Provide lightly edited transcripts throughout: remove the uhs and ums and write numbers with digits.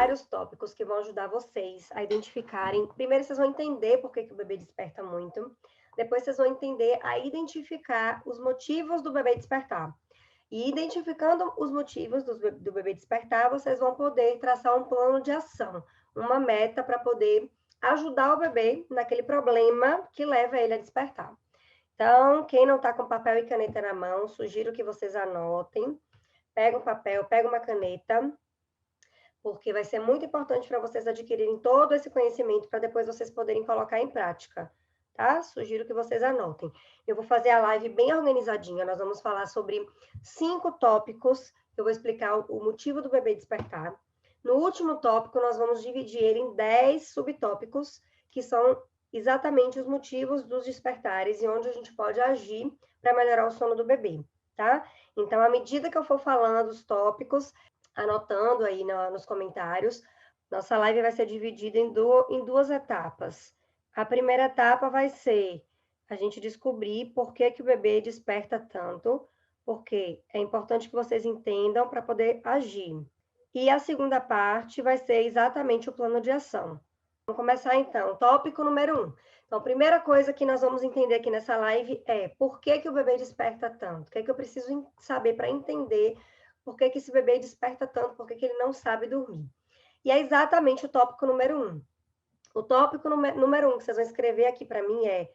vários tópicos que vão ajudar vocês a identificarem. Primeiro, vocês vão entender por que o bebê desperta muito. Depois, vocês vão entender a identificar os motivos do bebê despertar. E identificando os motivos do bebê despertar, vocês vão poder traçar um plano de ação, uma meta para poder ajudar o bebê naquele problema que leva ele a despertar. Então, quem não está com papel e caneta na mão, sugiro que vocês anotem. Pega um papel, pega uma caneta, porque vai ser muito importante para vocês adquirirem todo esse conhecimento para depois vocês poderem colocar em prática, tá? Sugiro que vocês anotem. Eu vou fazer a live bem organizadinha, nós vamos falar sobre 5 tópicos, eu vou explicar o motivo do bebê despertar. No último tópico, nós vamos dividir ele em 10 subtópicos, que são exatamente os motivos dos despertares e onde a gente pode agir para melhorar o sono do bebê, tá? Então, à medida que eu for falando os tópicos, anotando aí nos comentários, nossa live vai ser dividida em duas etapas. A primeira etapa vai ser a gente descobrir por que o bebê desperta tanto, porque é importante que vocês entendam para poder agir. E a segunda parte vai ser exatamente o plano de ação. Vamos começar então, tópico número 1. Então, a primeira coisa que nós vamos entender aqui nessa live é por que o bebê desperta tanto? O que eu preciso saber para entender por que esse bebê desperta tanto, por que ele não sabe dormir. E é exatamente o tópico número 1. O tópico número 1 que vocês vão escrever aqui para mim é: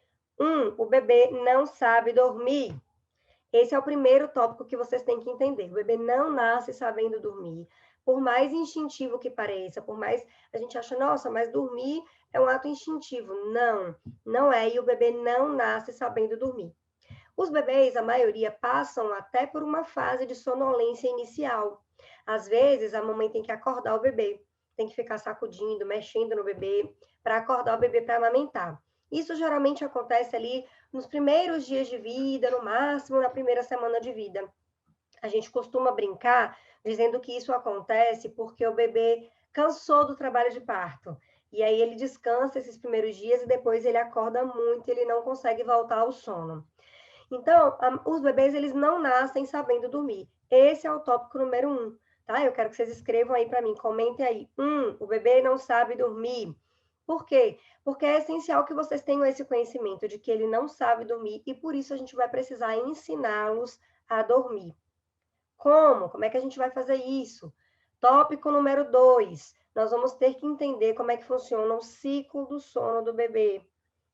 o bebê não sabe dormir. Esse é o primeiro tópico que vocês têm que entender. O bebê não nasce sabendo dormir. Por mais instintivo que pareça, por mais a gente acha, nossa, mas dormir é um ato instintivo. Não, não é. E o bebê não nasce sabendo dormir. Os bebês, a maioria, passam até por uma fase de sonolência inicial. Às vezes, a mamãe tem que acordar o bebê, tem que ficar sacudindo, mexendo no bebê, para acordar o bebê para amamentar. Isso geralmente acontece ali nos primeiros dias de vida, no máximo na primeira semana de vida. A gente costuma brincar dizendo que isso acontece porque o bebê cansou do trabalho de parto. E aí ele descansa esses primeiros dias e depois ele acorda muito e ele não consegue voltar ao sono. Então, os bebês, eles não nascem sabendo dormir. Esse é o tópico número 1, tá? Eu quero que vocês escrevam aí para mim, comentem aí. O bebê não sabe dormir. Por quê? Porque é essencial que vocês tenham esse conhecimento de que ele não sabe dormir e por isso a gente vai precisar ensiná-los a dormir. Como? Como é que a gente vai fazer isso? Tópico número 2. Nós vamos ter que entender como é que funciona o ciclo do sono do bebê,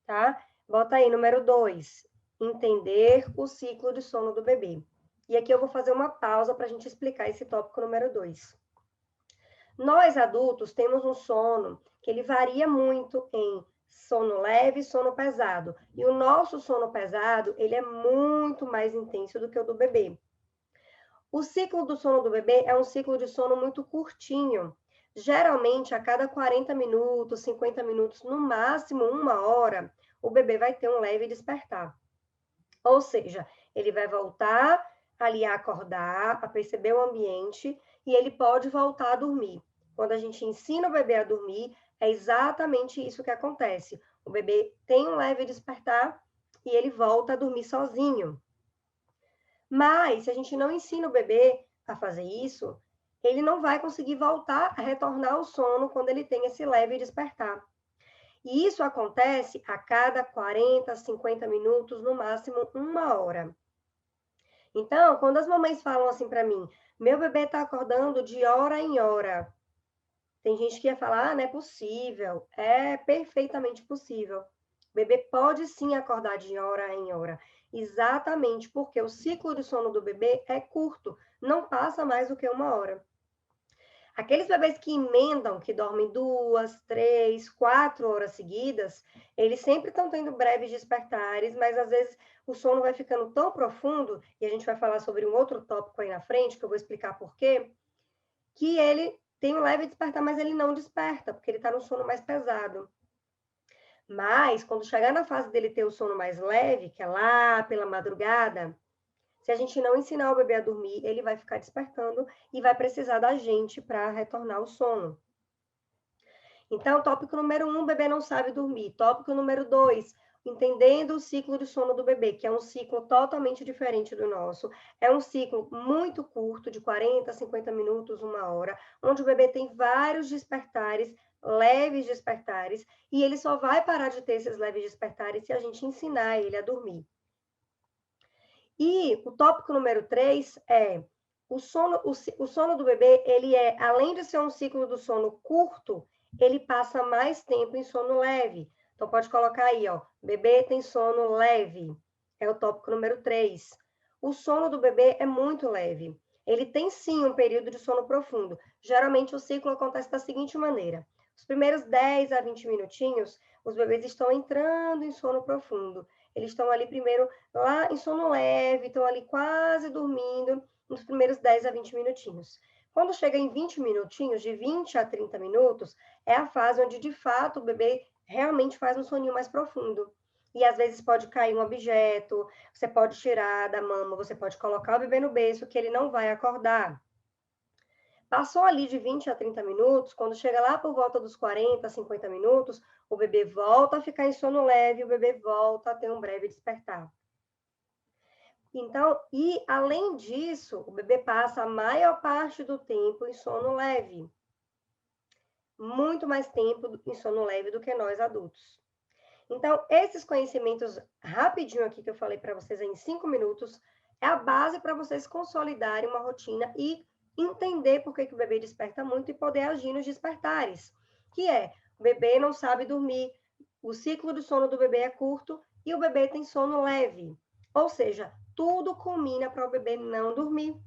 tá? Bota aí, número 2. Entender o ciclo de sono do bebê. E aqui eu vou fazer uma pausa para a gente explicar esse tópico número 2. Nós, adultos, temos um sono que ele varia muito em sono leve e sono pesado. E o nosso sono pesado, ele é muito mais intenso do que o do bebê. O ciclo do sono do bebê é um ciclo de sono muito curtinho. Geralmente, a cada 40 minutos, 50 minutos, no máximo 1 hora, o bebê vai ter um leve despertar. Ou seja, ele vai voltar ali a acordar, a perceber o ambiente e ele pode voltar a dormir. Quando a gente ensina o bebê a dormir, é exatamente isso que acontece. O bebê tem um leve despertar e ele volta a dormir sozinho. Mas, se a gente não ensina o bebê a fazer isso, ele não vai conseguir voltar a retornar ao sono quando ele tem esse leve despertar. E isso acontece a cada 40, 50 minutos, no máximo 1 hora. Então, quando as mamães falam assim para mim, meu bebê está acordando de hora em hora, tem gente que ia falar, não é possível. É perfeitamente possível. O bebê pode sim acordar de hora em hora. Exatamente porque o ciclo de sono do bebê é curto, não passa mais do que 1 hora. Aqueles bebês que emendam, que dormem 2, 3, 4 horas seguidas, eles sempre estão tendo breves despertares, mas às vezes o sono vai ficando tão profundo, e a gente vai falar sobre um outro tópico aí na frente, que eu vou explicar por quê, que ele tem um leve despertar, mas ele não desperta, porque ele está no sono mais pesado. Mas, quando chegar na fase dele ter o sono mais leve, que é lá pela madrugada, se a gente não ensinar o bebê a dormir, ele vai ficar despertando e vai precisar da gente para retornar ao sono. Então, tópico número 1, o bebê não sabe dormir. Tópico número 2, entendendo o ciclo de sono do bebê, que é um ciclo totalmente diferente do nosso. É um ciclo muito curto, de 40, 50 minutos, 1 hora, onde o bebê tem vários despertares, leves despertares, e ele só vai parar de ter esses leves despertares se a gente ensinar ele a dormir. E o tópico número 3 é o sono do bebê, ele é, além de ser um ciclo do sono curto, ele passa mais tempo em sono leve. Então, pode colocar aí, ó, bebê tem sono leve, é o tópico número 3. O sono do bebê é muito leve. Ele tem, sim, um período de sono profundo. Geralmente, o ciclo acontece da seguinte maneira. Os primeiros 10 a 20 minutinhos, os bebês estão entrando em sono profundo. Eles estão ali primeiro lá em sono leve, estão ali quase dormindo nos primeiros 10 a 20 minutinhos. Quando chega em 20 minutinhos, de 20 a 30 minutos, é a fase onde, de fato, o bebê realmente faz um soninho mais profundo. E, às vezes, pode cair um objeto, você pode tirar da mama, você pode colocar o bebê no berço, que ele não vai acordar. Passou ali de 20 a 30 minutos, quando chega lá por volta dos 40, 50 minutos, o bebê volta a ficar em sono leve, o bebê volta a ter um breve despertar. Então, e além disso, o bebê passa a maior parte do tempo em sono leve. Muito mais tempo em sono leve do que nós adultos. Então, esses conhecimentos rapidinho aqui que eu falei para vocês em 5 minutos, é a base para vocês consolidarem uma rotina e entender por que o bebê desperta muito e poder agir nos despertares. Que é, o bebê não sabe dormir, o ciclo de sono do bebê é curto e o bebê tem sono leve. Ou seja, tudo culmina para o bebê não dormir.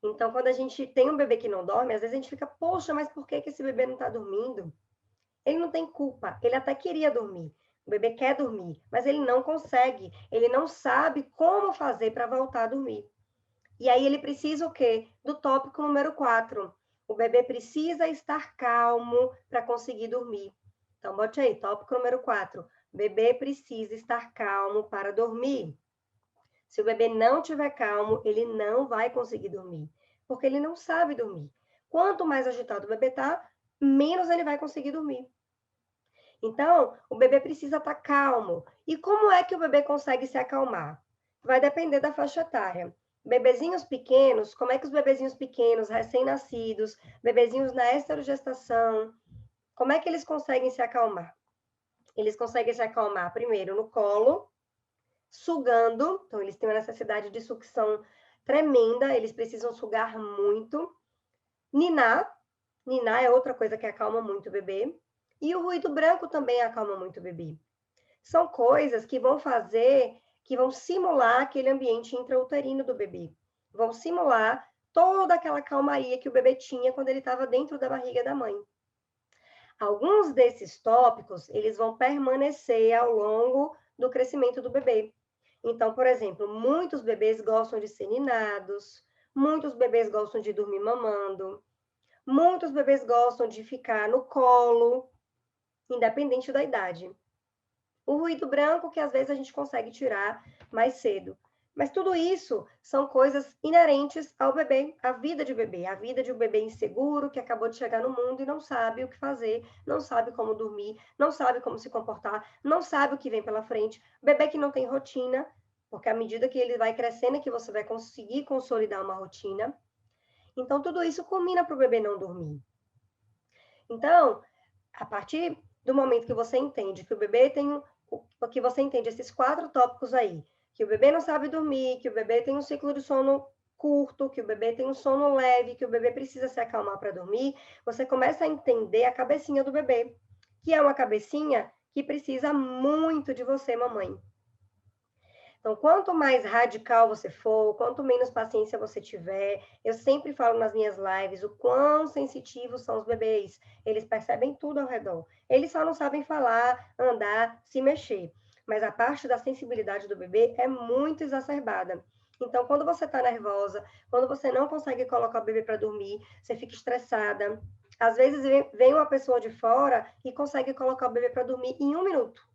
Então, quando a gente tem um bebê que não dorme, às vezes a gente fica, poxa, mas por que esse bebê não está dormindo? Ele não tem culpa, ele até queria dormir. O bebê quer dormir, mas ele não consegue, ele não sabe como fazer para voltar a dormir. E aí ele precisa o quê? Do tópico número 4. O bebê precisa estar calmo para conseguir dormir. Então, bote aí, tópico número 4. O bebê precisa estar calmo para dormir. Se o bebê não estiver calmo, ele não vai conseguir dormir, porque ele não sabe dormir. Quanto mais agitado o bebê está, menos ele vai conseguir dormir. Então, o bebê precisa estar calmo. E como é que o bebê consegue se acalmar? Vai depender da faixa etária. Bebezinhos pequenos, como é que os bebezinhos pequenos, recém-nascidos, bebezinhos na esterogestação, como é que eles conseguem se acalmar? Eles conseguem se acalmar primeiro no colo, sugando, então eles têm uma necessidade de sucção tremenda, eles precisam sugar muito. Ninar é outra coisa que acalma muito o bebê. E o ruído branco também acalma muito o bebê. São coisas que vão fazer, que vão simular aquele ambiente intrauterino do bebê. Vão simular toda aquela calmaria que o bebê tinha quando ele estava dentro da barriga da mãe. Alguns desses tópicos, eles vão permanecer ao longo do crescimento do bebê. Então, por exemplo, muitos bebês gostam de ser ninados, muitos bebês gostam de dormir mamando, muitos bebês gostam de ficar no colo, independente da idade. O ruído branco, que às vezes a gente consegue tirar mais cedo. Mas tudo isso são coisas inerentes ao bebê, à vida de bebê, a vida de um bebê inseguro que acabou de chegar no mundo e não sabe o que fazer, não sabe como dormir, não sabe como se comportar, não sabe o que vem pela frente. Bebê que não tem rotina, porque à medida que ele vai crescendo é que você vai conseguir consolidar uma rotina. Então, tudo isso culmina para o bebê não dormir. Então, a partir do momento que você entende que o bebê tem que você entende esses 4 tópicos aí, que o bebê não sabe dormir, que o bebê tem um ciclo de sono curto, que o bebê tem um sono leve, que o bebê precisa se acalmar para dormir, você começa a entender a cabecinha do bebê, que é uma cabecinha que precisa muito de você, mamãe. Então, quanto mais radical você for, quanto menos paciência você tiver, eu sempre falo nas minhas lives o quão sensitivos são os bebês. Eles percebem tudo ao redor. Eles só não sabem falar, andar, se mexer. Mas a parte da sensibilidade do bebê é muito exacerbada. Então, quando você está nervosa, quando você não consegue colocar o bebê para dormir, você fica estressada. Às vezes vem uma pessoa de fora e consegue colocar o bebê para dormir em 1 minuto,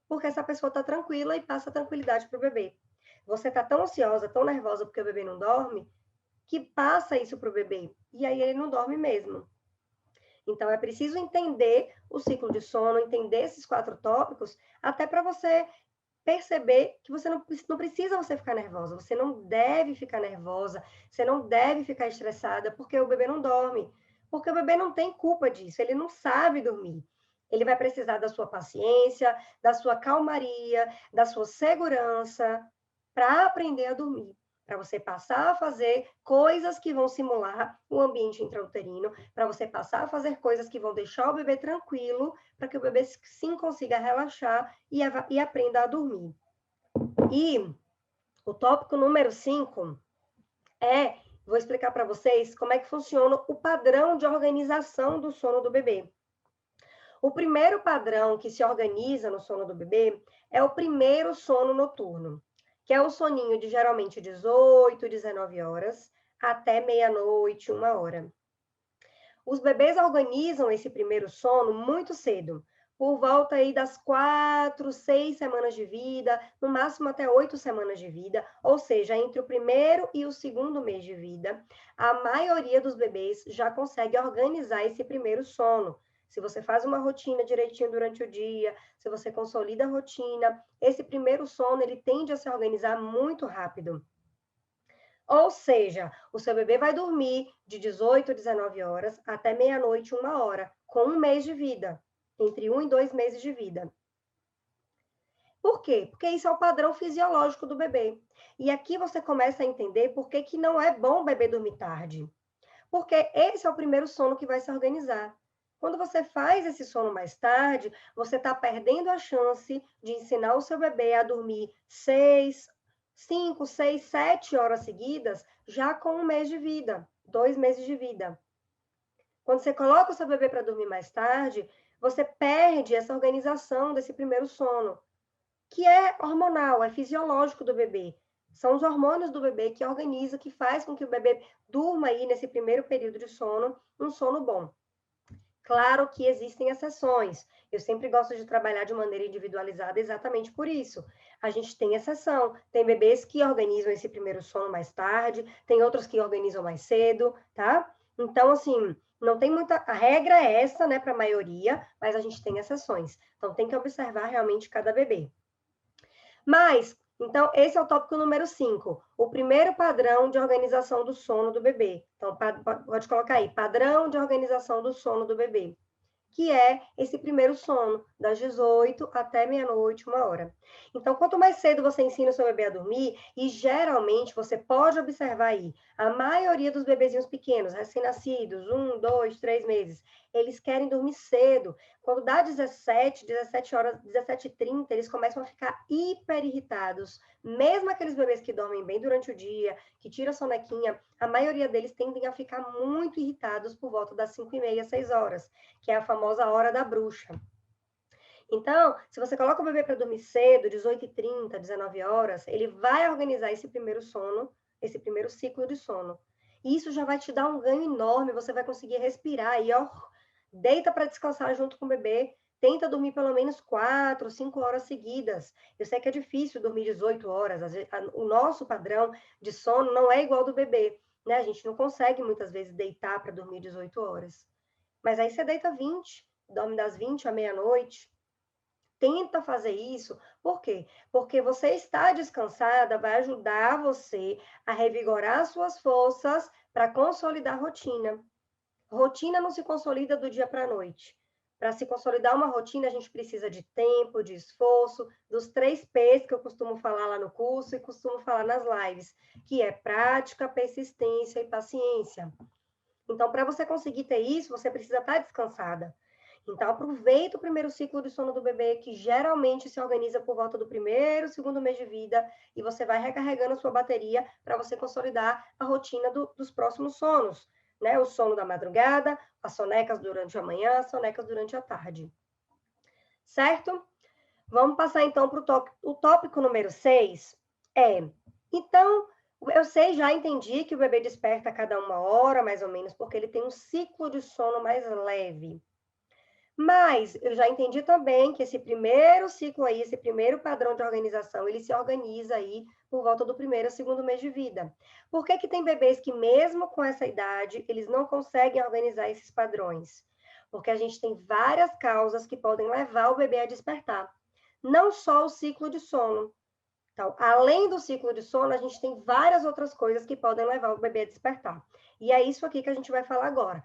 porque essa pessoa está tranquila e passa tranquilidade para o bebê. Você está tão ansiosa, tão nervosa porque o bebê não dorme, que passa isso para o bebê. E aí ele não dorme mesmo. Então, é preciso entender o ciclo de sono, entender esses 4 tópicos, até para você perceber que você não precisa você ficar nervosa, você não deve ficar nervosa, você não deve ficar estressada, porque o bebê não dorme, porque o bebê não tem culpa disso, ele não sabe dormir. Ele vai precisar da sua paciência, da sua calmaria, da sua segurança, para aprender a dormir, para você passar a fazer coisas que vão simular o ambiente intrauterino, para você passar a fazer coisas que vão deixar o bebê tranquilo, para que o bebê sim consiga relaxar e aprenda a dormir. E o tópico número 5 vou explicar para vocês como é que funciona o padrão de organização do sono do bebê. O primeiro padrão que se organiza no sono do bebê é o primeiro sono noturno, que é o soninho de geralmente 18, 19 horas, até meia-noite, 1 hora. Os bebês organizam esse primeiro sono muito cedo, por volta aí das 4, 6 semanas de vida, no máximo até 8 semanas de vida, ou seja, entre o primeiro e o segundo mês de vida, a maioria dos bebês já consegue organizar esse primeiro sono. Se você faz uma rotina direitinho durante o dia, se você consolida a rotina, esse primeiro sono ele tende a se organizar muito rápido. Ou seja, o seu bebê vai dormir de 18 a 19 horas até meia-noite, 1 hora, com 1 mês de vida, entre 1 e 2 meses de vida. Por quê? Porque isso é o padrão fisiológico do bebê. E aqui você começa a entender por que não é bom o bebê dormir tarde. Porque esse é o primeiro sono que vai se organizar. Quando você faz esse sono mais tarde, você está perdendo a chance de ensinar o seu bebê a dormir 5, 6, 7 horas seguidas, já com 1 mês de vida, 2 meses de vida. Quando você coloca o seu bebê para dormir mais tarde, você perde essa organização desse primeiro sono, que é hormonal, é fisiológico do bebê. São os hormônios do bebê que organiza, que faz com que o bebê durma aí nesse primeiro período de sono, um sono bom. Claro que existem exceções. Eu sempre gosto de trabalhar de maneira individualizada exatamente por isso. A gente tem exceção. Tem bebês que organizam esse primeiro sono mais tarde, tem outros que organizam mais cedo, tá? Então, assim, não tem muita. A regra é essa, né, para a maioria, mas a gente tem exceções. Então, tem que observar realmente cada bebê. Mas, então, esse é o tópico número 5, o primeiro padrão de organização do sono do bebê. Então, pode colocar aí, padrão de organização do sono do bebê, que é esse primeiro sono, das 18 até meia-noite, 1 hora. Então, quanto mais cedo você ensina o seu bebê a dormir, e geralmente você pode observar aí, a maioria dos bebezinhos pequenos, recém-nascidos, 1, 2, 3 meses, eles querem dormir cedo. Quando dá 17 horas, 17h30, eles começam a ficar hiper irritados. Mesmo aqueles bebês que dormem bem durante o dia, que tiram a sonequinha, a maioria deles tendem a ficar muito irritados por volta das 5h30, 6 horas, que é a famosa hora da bruxa. Então, se você coloca o bebê para dormir cedo, 18h30, 19 horas, ele vai organizar esse primeiro sono, esse primeiro ciclo de sono. E isso já vai te dar um ganho enorme, você vai conseguir respirar e, ó, deita para descansar junto com o bebê, tenta dormir pelo menos 4, 5 horas seguidas. Eu sei que é difícil dormir 18 horas, o nosso padrão de sono não é igual ao do bebê, né? A gente não consegue muitas vezes deitar para dormir 18 horas. Mas aí você deita 20, dorme das 20 à meia-noite. Tenta fazer isso, por quê? Porque você estar descansada vai ajudar você a revigorar suas forças para consolidar a rotina. Rotina não se consolida do dia para a noite. Para se consolidar uma rotina, a gente precisa de tempo, de esforço, dos 3 P's que eu costumo falar lá no curso e costumo falar nas lives, que é prática, persistência e paciência. Então, para você conseguir ter isso, você precisa estar descansada. Então, aproveita o primeiro ciclo de sono do bebê, que geralmente se organiza por volta do primeiro, segundo mês de vida, e você vai recarregando a sua bateria para você consolidar a rotina dos próximos sonos, né? O sono da madrugada, as sonecas durante a manhã, as sonecas durante a tarde. Certo? Vamos passar então para o tópico número 6. Então, eu já entendi que o bebê desperta a cada 1 hora, mais ou menos, porque ele tem um ciclo de sono mais leve. Mas eu já entendi também que esse primeiro ciclo aí, esse primeiro padrão de organização, ele se organiza aí por volta do primeiro a segundo mês de vida. Por que tem bebês que mesmo com essa idade, eles não conseguem organizar esses padrões? porque a gente tem várias causas que podem levar o bebê a despertar. Não só o ciclo de sono. Então, além do ciclo de sono, a gente tem várias outras coisas que podem levar o bebê a despertar. E é isso aqui que a gente vai falar agora.